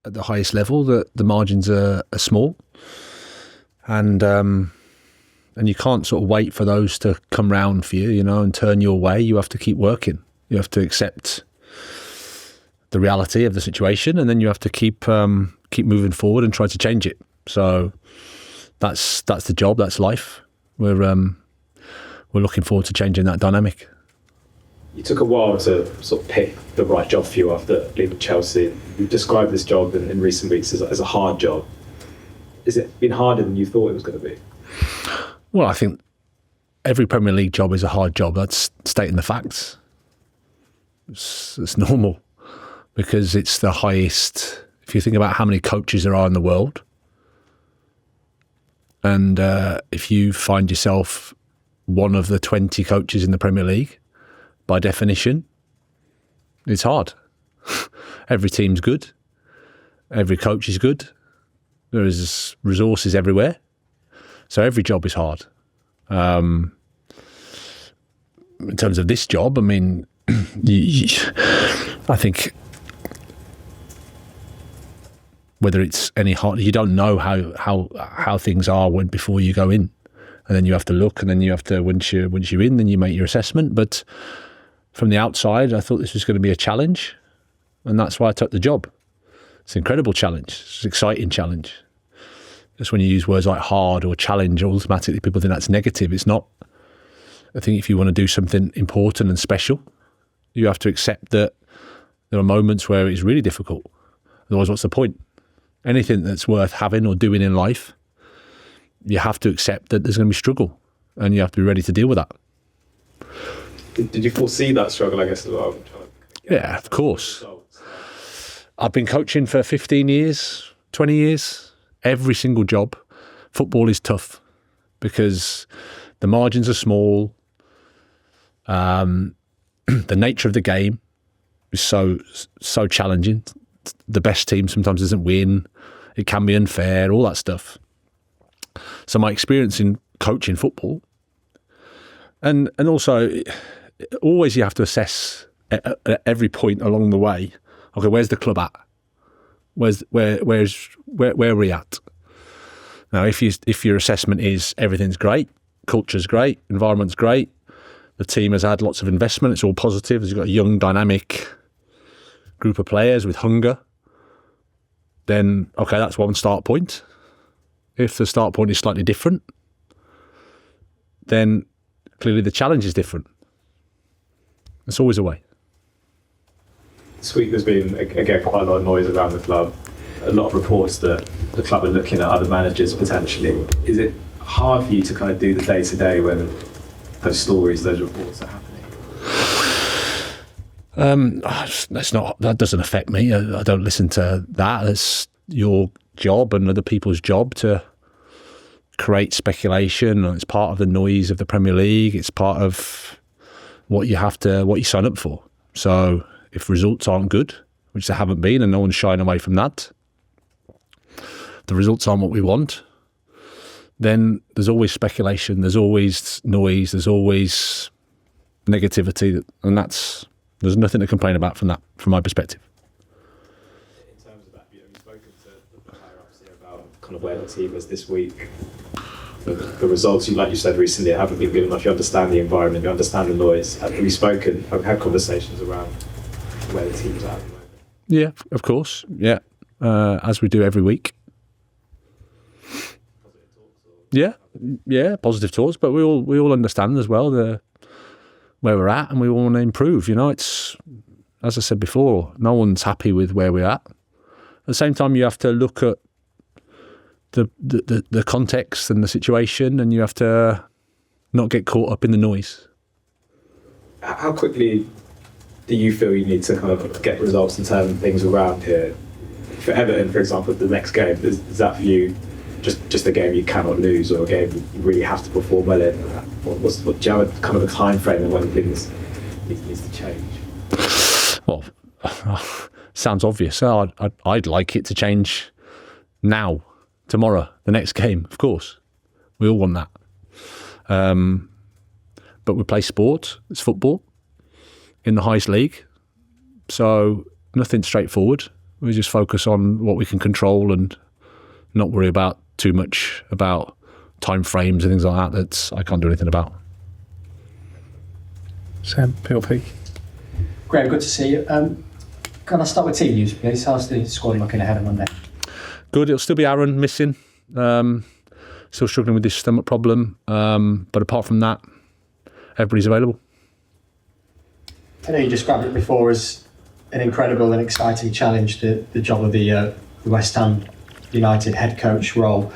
at the highest level, that the margins are small, and you can't sort of wait for those to come round for you, and turn your way. You have to keep working. You have to accept the reality of the situation, and then you have to keep moving forward and try to change it. So that's the job. That's life. We're looking forward to changing that dynamic. You took a while to sort of pick the right job for you after leaving Chelsea. You've described this job in recent weeks as a hard job. Has it been harder than you thought it was going to be? Well, I think every Premier League job is a hard job. That's stating the facts. It's normal, because it's the highest. If you think about how many coaches there are in the world, and if you find yourself one of the 20 coaches in the Premier League, by definition, it's hard. Every team's good. Every coach is good. There is resources everywhere. So every job is hard. In terms of this job, I mean, I think whether it's any hard, you don't know how things are before you go in, and then you have to look, and then you have to once you're in, then you make your assessment. But from the outside, I thought this was going to be a challenge, and that's why I took the job. It's an incredible challenge. It's an exciting challenge. Just when you use words like hard or challenge, automatically people think that's negative. It's not. I think if you want to do something important and special, you have to accept that there are moments where it's really difficult. Otherwise, what's the point? Anything that's worth having or doing in life, you have to accept that there's going to be struggle, and you have to be ready to deal with that. Did you foresee that struggle, I guess, as well? Yeah, of course. I've been coaching for 15 years, 20 years. Every single job. Football is tough because the margins are small. The nature of the game is so challenging. The best team sometimes doesn't win. It can be unfair, all that stuff. So my experience in coaching football, and also always you have to assess at every point along the way. Okay, where's the club at? Where are we at? Now, if your assessment is everything's great, culture's great, environment's great, the team has had lots of investment, it's all positive, you've got a young, dynamic group of players with hunger, then okay, that's one start point. If the start point is slightly different, then clearly the challenge is different. There's always a way. This week there's been, again, quite a lot of noise around the club. A lot of reports that the club are looking at other managers potentially. Is it hard for you to kind of do the day-to-day when those stories, those reports are happening? That doesn't affect me. I don't listen to that. It's your job and other people's job to create speculation. It's part of the noise of the Premier League. It's part of what you sign up for. So if results aren't good, which they haven't been, and no one's shying away from that, the results aren't what we want, then there's always speculation, there's always noise, there's always negativity, and there's nothing to complain about from my perspective. In terms of that, have you spoken to the higher ups here about kind of where the team is this week? The results, like you said recently, haven't been good enough. You understand the environment, you understand the noise. Have you spoken, have had conversations around where the team's at the moment? Yeah, of course. Yeah, as we do every week. Positive talks? Yeah, positive talks. But we all understand as well where we're at, and we all want to improve. It's, as I said before, no one's happy with where we're at. At the same time, you have to look at the context and the situation, and you have to not get caught up in the noise. How quickly do you feel you need to kind of get results and turn things around here? For Everton, for example, the next game, is that for you just a game you cannot lose, or a game you really have to perform well in? Do you have a kind of a time frame of when things needs to change? Well, sounds obvious. I'd like it to change now, tomorrow, the next game, of course. We all want that. But we play sport, it's football, in the highest league. So nothing straightforward. We just focus on what we can control and not worry about too much about time frames and things like that I can't do anything about. Sam, PLP. Graham, good to see you. Can I start with team news, please? How's the squad looking ahead of Monday? Good. It'll still be Aaron missing. Still struggling with this stomach problem. But apart from that, everybody's available. I know you described it before as an incredible and exciting challenge, the job of the West Ham United head coach role.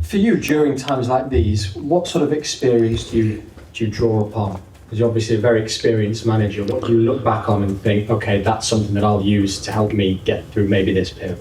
For you, during times like these, what sort of experience do you draw upon? Because you're obviously a very experienced manager. What do you look back on and think, okay, that's something that I'll use to help me get through maybe this period?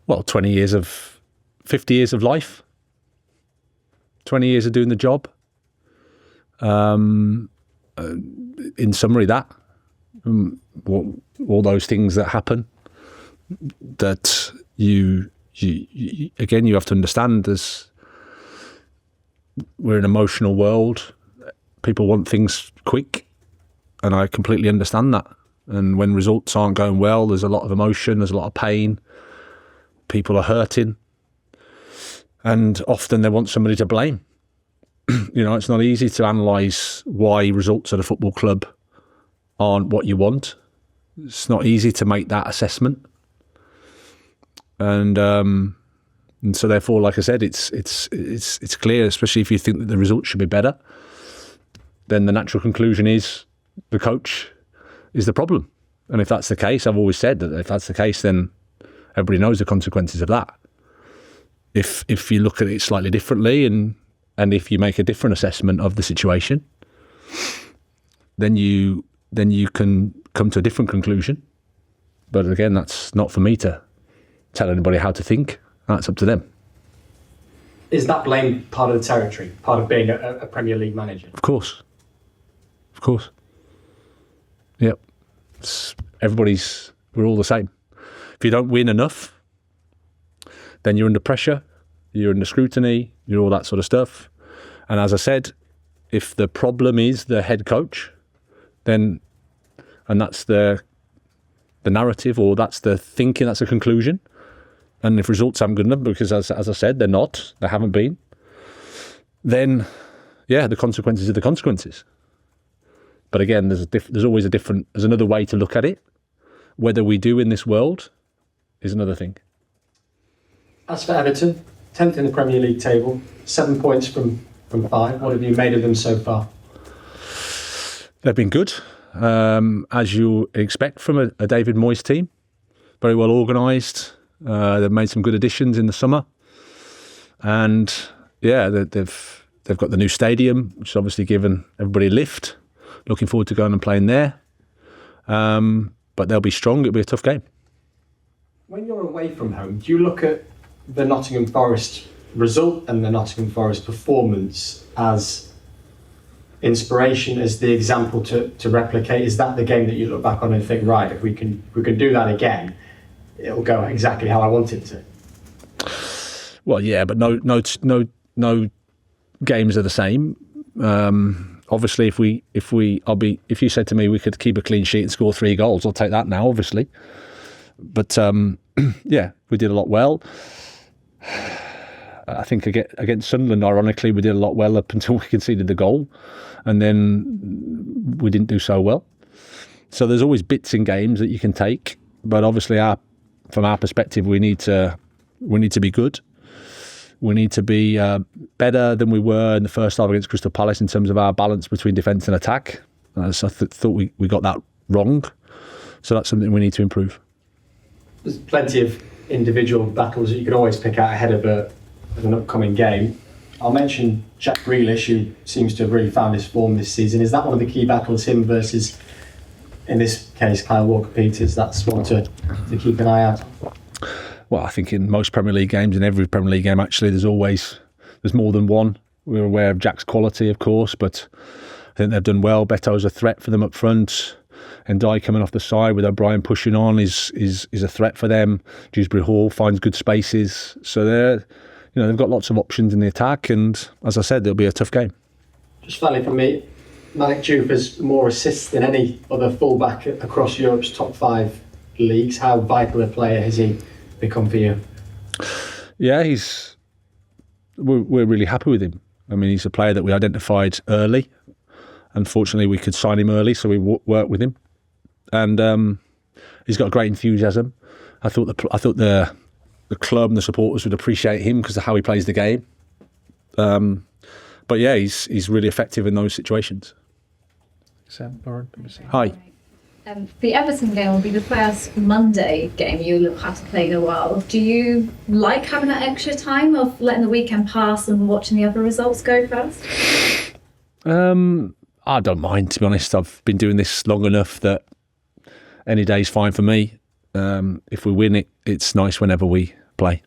Well, 50 years of life, 20 years of doing the job. In summary, that all those things that happen, that you again, you have to understand, as we're an emotional world, people want things quick, and I completely understand that. And when results aren't going well, there's a lot of emotion, there's a lot of pain, people are hurting, and often they want somebody to blame. It's not easy to analyse why results at a football club aren't what you want. It's not easy to make that assessment. And so therefore, like I said, it's clear, especially if you think that the results should be better, then the natural conclusion is the coach is the problem. And if that's the case, I've always said that if that's the case, then everybody knows the consequences of that. If you look at it slightly differently and if you make a different assessment of the situation, then you can come to a different conclusion. But again, that's not for me to tell anybody how to think. That's up to them. Is that blame part of the territory, part of being a Premier League manager? Of course. Yep. We're all the same. If you don't win enough, then you're under pressure, you're under scrutiny, you're all that sort of stuff. And as I said, if the problem is the head coach, then, and that's the narrative, or that's the thinking, that's the conclusion. And if results haven't good enough, because as I said, they haven't been, then yeah, the consequences are the consequences. But again, there's always there's another way to look at it. Whether we do in this world is another thing. As for Everton, 10th in the Premier League table, 7 points from 5. What have you made of them so far? They've been good, as you expect from a David Moyes team. Very well organised. They've made some good additions in the summer, and yeah, they've got the new stadium, which has obviously given everybody a lift. Looking forward to going and playing there, but they'll be strong. It'll be a tough game. When you're away from home, do you look at the Nottingham Forest result and the Nottingham Forest performance as inspiration, as the example to replicate? Is that the game that you look back on and think, right, if we can do that again, it'll go exactly how I want it to? Well, yeah, but no games are the same. Obviously, if you said to me we could keep a clean sheet and score 3 goals, I'll take that now, obviously. But yeah, we did a lot well. I think against Sunderland, ironically, we did a lot well up until we conceded the goal, and then we didn't do so well. So there's always bits in games that you can take, but obviously, from our perspective, we need to be good. We need to be better than we were in the first half against Crystal Palace in terms of our balance between defence and attack. So I thought we got that wrong. So that's something we need to improve. There's plenty of individual battles that you can always pick out ahead of an upcoming game. I'll mention Jack Grealish, who seems to have really found his form this season. Is that one of the key battles, him versus, in this case, Kyle Walker-Peters? That's one to keep an eye out on. Well, I think in most Premier League games, in every Premier League game, actually, there's more than one. We're aware of Jack's quality, of course, but I think they've done well. Beto's a threat for them up front. And Dye coming off the side with O'Brien pushing on is a threat for them. Dewsbury Hall finds good spaces. So they've got lots of options in the attack, and as I said, it'll be a tough game. Just finally for me, Malik Diouf has more assists than any other fullback across Europe's top 5 leagues. How vital a player has he become for you? Yeah, we're really happy with him. I mean, he's a player that we identified early. Unfortunately, we could sign him early, so we worked with him, and he's got a great enthusiasm. I thought the club and the supporters would appreciate him because of how he plays the game. But yeah, he's really effective in those situations. Hi. The Everton game will be the first Monday game you'll have had to play in a while. Do you like having that extra time of letting the weekend pass and watching the other results go first? I don't mind, to be honest. I've been doing this long enough that any day's fine for me. If we win it, it's nice whenever we play.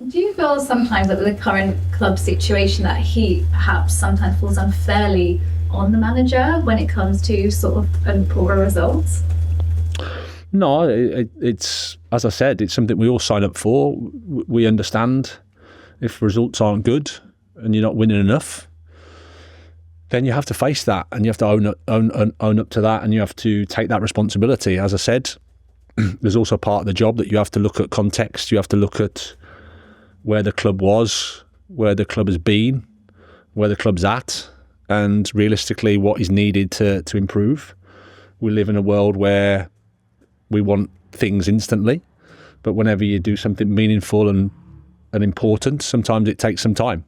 Do you feel sometimes that with the current club situation that he perhaps sometimes falls unfairly on the manager when it comes to sort of poorer results? No, it's, as I said, it's something we all sign up for. We understand if results aren't good and you're not winning enough, then you have to face that and you have to own up to that, and you have to take that responsibility. As I said, there's also part of the job that you have to look at context. You have to look at where the club was, where the club has been, where the club's at, and realistically what is needed to improve. We live in a world where we want things instantly, but whenever you do something meaningful and important, sometimes it takes some time.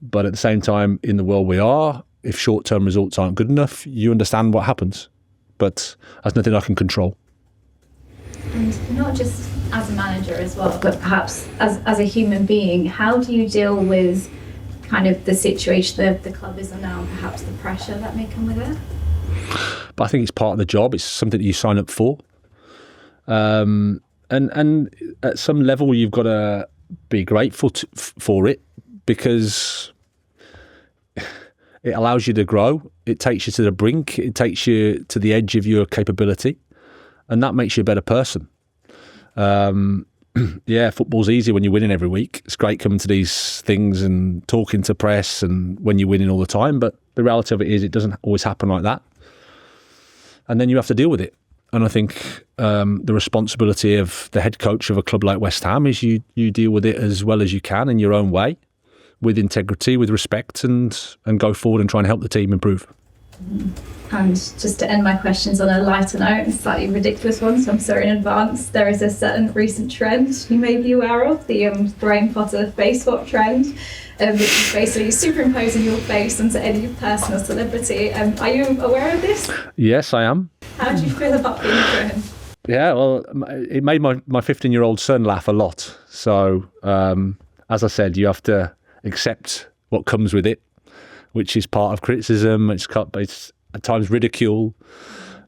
But at the same time, in the world we are, if short-term results aren't good enough, you understand what happens. But that's nothing I can control. And not just as a manager as well, but perhaps as a human being, how do you deal with kind of the situation that the club is in now, and perhaps the pressure that may come with it? But I think it's part of the job. It's something that you sign up for. And at some level, you've got to be grateful for it, because it allows you to grow. It takes you to the brink. It takes you to the edge of your capability, and that makes you a better person. Yeah, football's easy when you're winning every week. It's great coming to these things and talking to press and when you're winning all the time, but the reality of it is it doesn't always happen like that. And then you have to deal with it. And I think the responsibility of the head coach of a club like West Ham is you deal with it as well as you can in your own way, with integrity, with respect, and go forward and try and help the team improve. And just to end my questions on a lighter note, a slightly ridiculous one, so I'm sorry in advance, there is a certain recent trend you may be aware of, the Graham Potter face swap trend, which is basically superimposing your face onto any personal celebrity. Are you aware of this? Yes, I am. How do you feel about being a trend? Yeah, well, it made my 15-year-old son laugh a lot. So, as I said, you have to accept what comes with it, which is part of criticism. It's at times ridicule,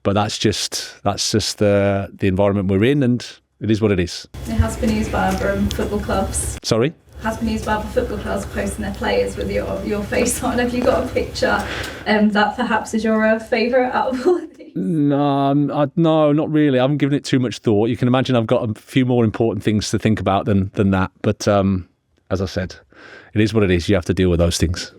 but that's just the environment we're in, and it is what it is. It has been used by other football clubs. Sorry? Has been used by other football clubs posting their players with your face on. Have you got a picture that perhaps is your favourite out of all of these? No, not really. I haven't given it too much thought. You can imagine I've got a few more important things to think about than that. But as I said, it is what it is. You have to deal with those things.